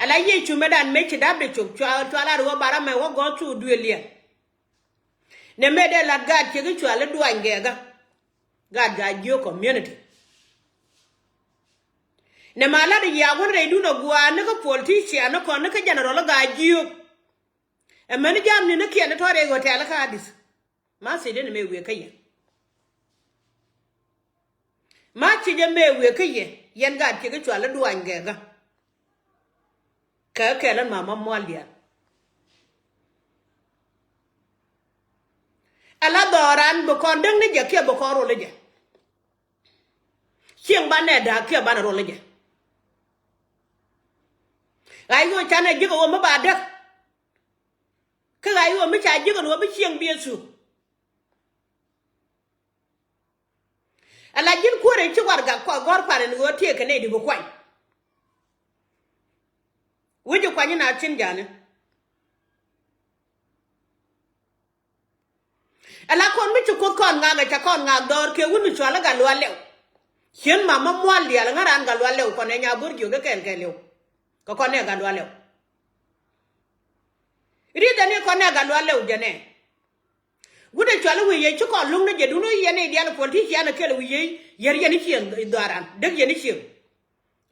ala ye chumedan mechi dabe chok chwala ro bara me wo go tu duelia ne mede la gad ke chwala duangega gad ga yo community ne mala de ya wonre du no gwa ne ko politician no ko ne ka general ga yo e man jam ni ne ke ne tore go tele ka dis ma se de ne me we kaye ma chi je me we kaye yen gad ke chwala duangega ka lan mama molia ala doran bo kon deng ne je ke bo ko ro le je chieng ba ne da ke ba na ro le je ai yo chane je ko mo ba de ka ai yo mi cha je ko no bi chieng bi su ala jin ko re chi war ga ko gor pare ni wo tie ke ne di bo kwai wuji kwani na chin jane ala kon mi chu ko kon nga ga cha kon nga dor ke wunu chwala ga lwa lew hien mama mwal dia la ngaran ga lwa lew kon nya burju ga ken ke lew ko kon ne ga lwa lew ri da ne kon ne ga lwa lew jane wude chwala wi ye chu ko lung ne je du no ye ne dia la politician ke le wi ye yer ye ni chien daran de ye ni chien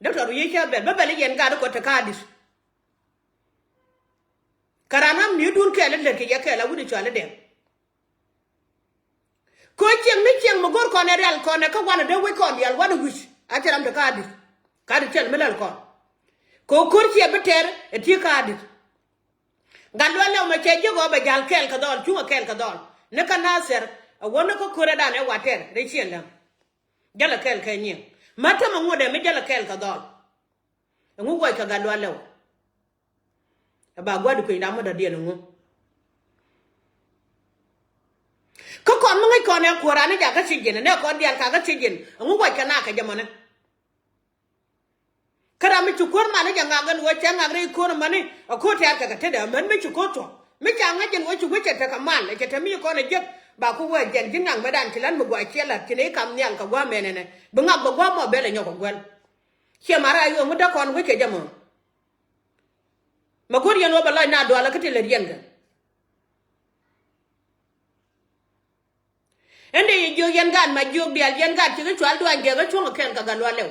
doctor ye ke be be le yen ga ko ta kadis karanam ni dun ke le ke ya ke la wude chwala dem ko chieng mo gor ko ne real ko ne ka wana de we ko dial wana wish atiram de kadi tel melal ko kor ci beter e ti kadi galwa le ma che jego be jal kel ka dol chuma kel ka dol ne ka naser wona ko kore dan e water re chienda jala kel ka nyi mata mo ngode me jala kel ka dol ngu ko ka galwa le ba gwadu ko ina mo da de ngu ko kon mo ngi ko ne ko rane ja ka sigene ne ko dial ka sigene ngu ko ka na ka jamane kara mi chu kor mane ja ngagan wo cha ngagre ko mane ko ta ka te da man mi chu ko to mi cha ngajen wo chu wo ta ka man le ta mi ko ne je ba ku wo jen jinang medan tilan mo gwa chela tine kam nyang ka gwa menene bu ngab bo gwa mo bele nyoko gwan che mara yo mu da kon wo ke jamo ma gor yen wo bala na do ala ka te le yen ga ende ye jo yen gan ma jo bial yen gan ti ko chwal do anje ga chunga ken ka galwa lew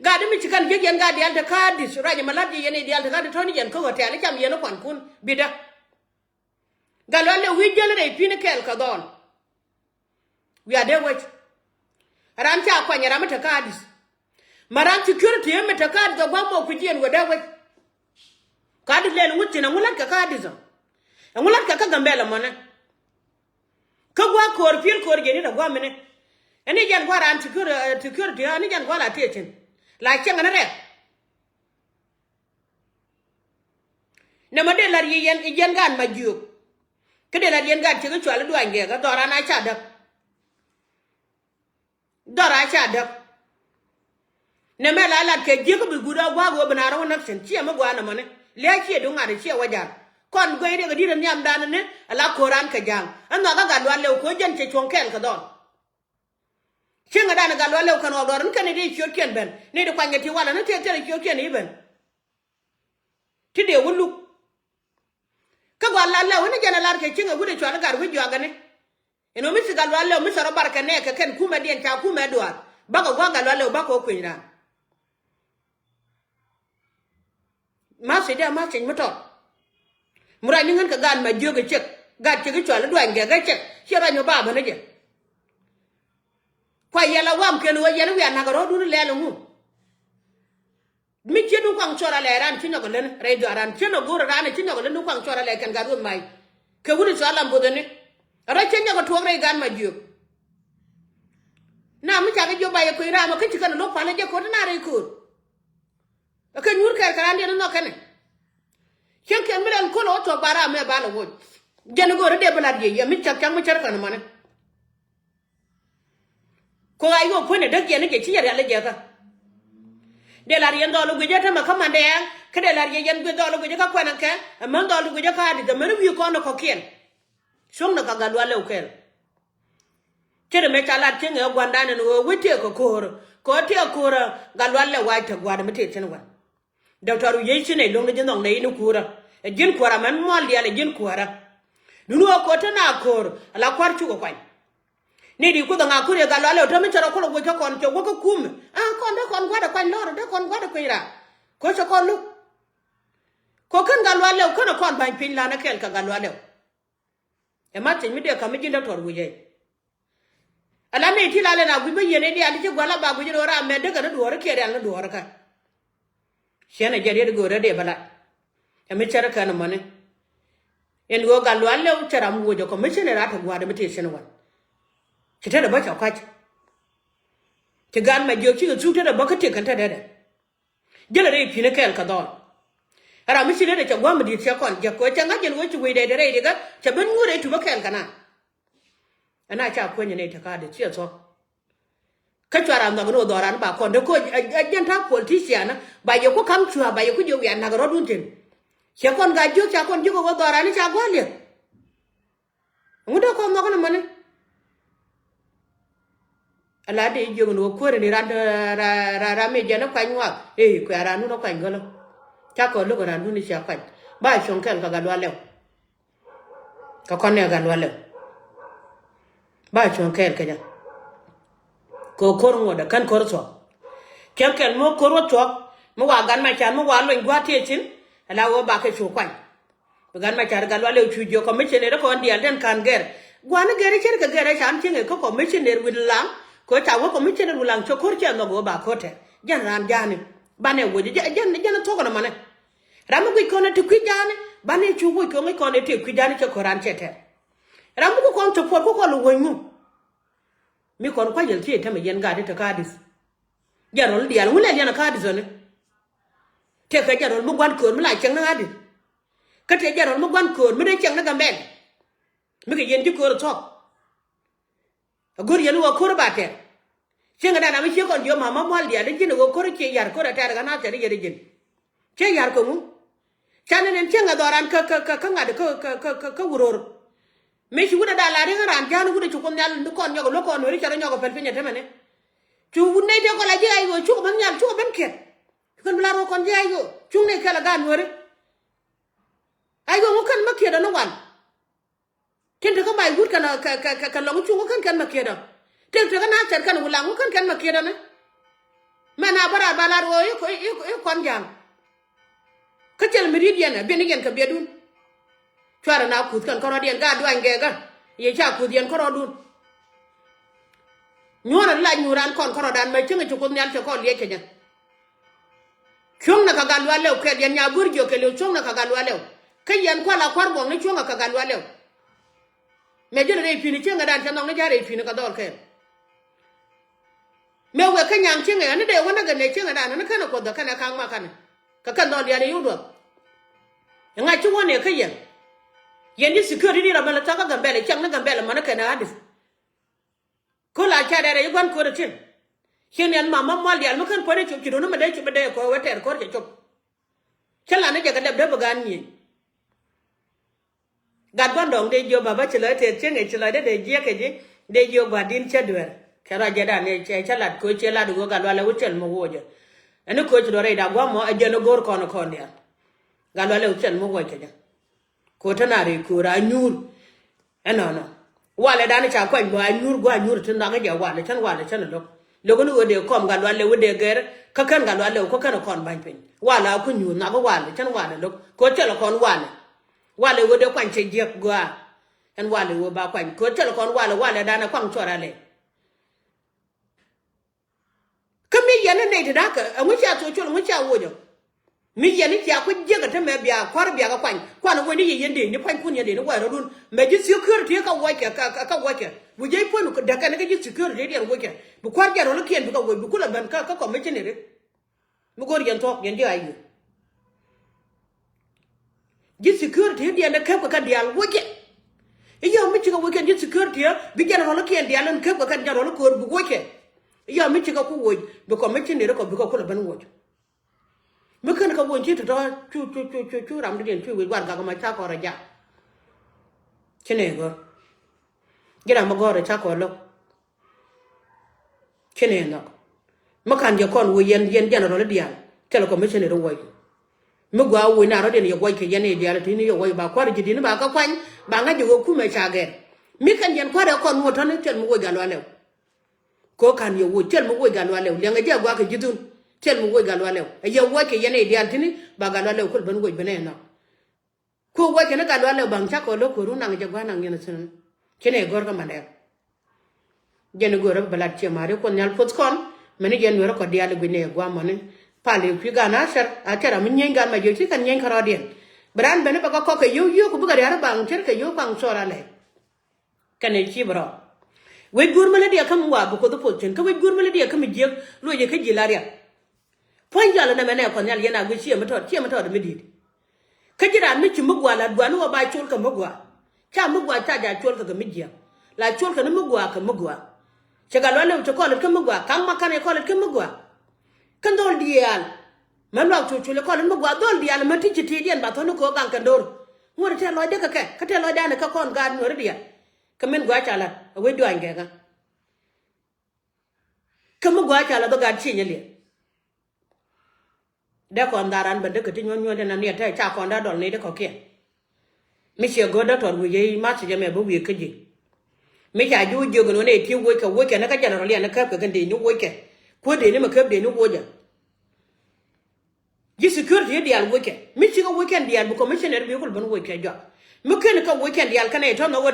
gadi mi chikan je yen gadi alta kadi suraje maladi yen di alta kadi toni yen ko hotel cham yen kon kun bida galwa lew wi jele re pin kel ka don wi ade wet ran cha kwa nyara mata kadi maran security yen mata kadi ga gwamo ku jien wada wet kadi le ngutti na ngulat ka kadi zo ngulat ka gambela mona ka gwa kor pil kor geni da gwa mene ene jan gwa ran security ani jan gwa la techen la chenga na re ne ma de lar yen gan ma juk ke de lar yen gan che ko chwala duange ga dora na cha da ne me la ke je ko bi guda gwa go bana ro na chen chi ma gwa na mone le chi do ngare chi wajar kon goy de ga diran nyam dan ne ala koran ka jang an ga ga lwa le ko jen che chonkel ka don chenga dan ga lwa le kan o doran kan de chot ken ben ne de kwanya ti wala na te chot ken iben ti de wulu ka gwa la le woni jana lar ke chenga gude chwala gar wi joga ne eno mi sigal lwa le mi soro barka ne ka ken kuma den ta kuma doar ba ga gwa ga lwa le ba ko kwira ma se de ma chen moto mura ni ngan ka gan ma joga chek gad che ko la duan ga chek chera nyo ba bana je kwa yela wam ken wo yela wi na ga ro du le le mu mi che du kwang chora le ran chinyo ko len re do ran chino go ran chinyo ko len du kwang chora le kan ga du mai ke wuri so alam bodene ra chinyo ko to re gan ma jog na mi cha ga jo ba ye ko ira ma ke chikan lo pa le je ko na re ko ka nyur ka ran de no kan ken miran ko no to bara me bala wo jen go re de bala ye mi chak chang mi char kan mane ko ay go pone de jen ke chi ya le je ka de la yen do lu gje ta ma kamande ke de la yen go do lu gje ka kwana ke man do lu gje ka di de mer wi ko no ko ken song na ka ga lo le kel tere me chala tenge gwanda ne no wete ko ko te kura galwalle wa ta gwa da mate tin wa doctor ye shi ne long jin dong ne ni kura jin kura man mo li ala jin kura dunu ko ta na kor ala kwar chu ko kwai ni di ku da nga kure galwalle to mi chara ko lo ko kon cho ko kum kon da kon gwa da kwai lor da kon gwa da kwira ko cho kon lu ko kan galwalle ko na kon ban pin la na kel ka galwalle e ma tin mi de ka mi jin doctor wuje ala ne ti la le na gube yene di ali je gwala ba guje ora me de ga do ora kere ala do ora ka shene je de go re de bala e mi chara kana mane en go galu alle u chara mu wojo ko mi shene ra ta gwa de mete shene wan kite da ba ka kwaci ti gan ma jo ki zu te da ba ka te kan ta da jela re pi ne kel ka do ara mi shene de cha gwa mi di cha kon je ko cha nga je wo chi we de re de ga cha ben ngure tu ba kel kana ana cha ko ne ta ka da ce so ka tsara na no do ran ba kon de ko ajen ta politician ba ye ko kam chua ba ye ko jo ya na ro dun tin che kon ga jo cha kon jo ko do ran cha gwa le ngudo ko mo ko mane ala de jo no ko re ran ra me je na kwa nwa ko ara nu no kwa ngolo cha ko lu ko ran nu ni cha kwa ba shon kan ka ga lo le ka kon ne ga lo le ba chon kel kenya ko kormo da kan korso kel mo korso mo wa gan ma chan mo wa lo ngwa te chin ala wo ba ke chu kwan gan ma char gal wa le chu jo ko me chene ko ndial den kan ger gwan ger cher ka ger chan chin ko me chene wi lang ko ta wo ko me chene wi lang cho kor chen no go ba ko te jan ran jani ba ne wo jan to ko na mane ram ko na te kwi jani ba ne chu ko ko ne te kwi jani cho koran chete ramu ko kon to por ko lo wonyu mi kon kwa yel tie tame yen gade to kadis jarol dial wala yana kadis ne te ka jarol mu gwan ko mi la chang na adi ka te jarol mu gwan ko mi de chang na gambel mi ke yen ji ko to agor yelu wa ko ba te chenga da na mi che kon yo mama mal dia de jin go ko che yar ko da ta daga na te de jin che yar ko mu chane nen chenga doran ka ngade ka wuror me shi wuda da la ringa ran janu wuda chu kon nyal kon nyogo lo kon ri chara nyogo pel pinya temane chu wunne te ko la ji ay go chu ban nyal chu ban ket kon bla ro kon ji ay go chu ne kala gan wore ay go kan makke da no wan ken te ko bay wut kana ka lo chu kan makke da te na cer kan wula kan makke da ne mana bara bala ro ko kon jam ka tel meridiana benigen ka bedun chara na kut kan koro dien ga duan ge ga ye cha kut dien koro dun nyora la nyuran kon koro dan ma chinga chukun nyal to kon ye kenya chung na ka galwa lew ke dien nya burjo ke lew chung na ka galwa lew ke yen kwa la kwar bong ni chung ka galwa lew me jere re fini chinga dan tanong ne jare fini ka dol ke me we ka nyang chinga ne de wona ga ne chinga dan ne kana ko da kana kang ma kana ka kan dol ya ne yudo nga chu wona ke yen yendi security ra mala taka gambele chang na gambele mana kana hadis ko la cha dare yugan ko tin hen yan mama mal yal makan pore chu kido no made chu bade ko weter ko chu chala ne jaga dab dab gan ni gad ban dong de jo baba chelo te chenge chelo de je ke je de jo badin chadwer kara jada ne chalat ko chela du ga wala wuchel mo woje ene ko chu dore da gwa mo ajeno gor kono kondia ga wala wuchel mo woje ko tana re ko ra nyur no wala dani cha ko ba nyur tun da ga wala chan lo ko no de kom ga wala wo de ger ka kan ga wala ko kan kon ban pin wala ku nyur na ga wala chan wala lo ko chelo kon wala wo de kwan che je gwa en wala wo ba kwan ko chelo kon wala dana kwang chora le kami yana ne da ka mu cha to cholo mu cha wo jo mi yeni ti akwa jega te me bia kwar bia ga kwan wo ni yende ni kwan kun yende ni wa rodun me ji security ka wa ka bu je ponu da ka ne ji security de wo ke bu kwar ga ro kien bu ka wo bu kula ban ka ko me chenere mu gor yen to yen di ayu ji security de na ka ka dial wo ke iyo mi ci ka wo ke ji security bi ga ro kien dial n ka ka ga ro ko bu wo ke iyo mi ci ka ku wo bu ko me chenere ko bu ko kula ban wo mekan ka wonji to chu ram de chu wi gwan ga ma cha ko ra ja chene go gira ma go ra cha ko lo chene no makan je kon wo yen general dial tele commissioner wo mugwa wo na ro den yo wo ke yen dial tin yo wo ba kwar jidi ni ba ka kwan ba nga jo ku me chage mi kan yen kwar kon mo tan tel mo wo galwa lew ko kan yo wo tel mo wo galwa lew le nga je gwa ke jidun tel mo wo galwa lew yo wo ke yen dial tin ba galwa lew ko ban wo bene na ko wo ke na galwa lew bang cha ko lo ko ru nang je gwa nang yen sun kene gor ka mande jen gor ba lat che mare ko nyal pot kon mene jen wero ko dial gwine gwa mone pale fi gana ser atera min nyenga ma joti kan nyen karo den bran bene ba ko ke yo ko buga yar bang cer ke yo bang sora le kane ci bro we gur mala dia kam wa bu ko do poten ka we gur mala dia kam je lo je ke jilaria pon jala na mene ko nyal yana gu ci ma to de medid ka jira mi ci mugwa la dwanu wa ba chul ka mugwa cha mugwa cha ja chul ka midja la chul ka mugwa ka mugwa chaga lo le to ko le ka mugwa kam makane ko le ka mugwa kan dol dial man wa chu le ko le mugwa dol dial ma ti ti dien ba to no ko gan kan dor ngor te lo de ka te lo da ne ka kon gan ngor dia ka men gwa cha la we do an ga ka mugwa cha la do gan chi nyele de ko ndaran ba de ka ti nyon de na ne ta cha ko nda dol ne de ko ke mi che go da to wi ye ma che me bo wi ke ji mi cha ju ju go ne ti wo ke na ka ja ro le na ka ka de ni wo ke ko de ni ma ka de ni wo ja ji security dial wo ke mi chi go weekend dial bu commissioner bi ko ban wo ke ja mi ke ka weekend dial kana to no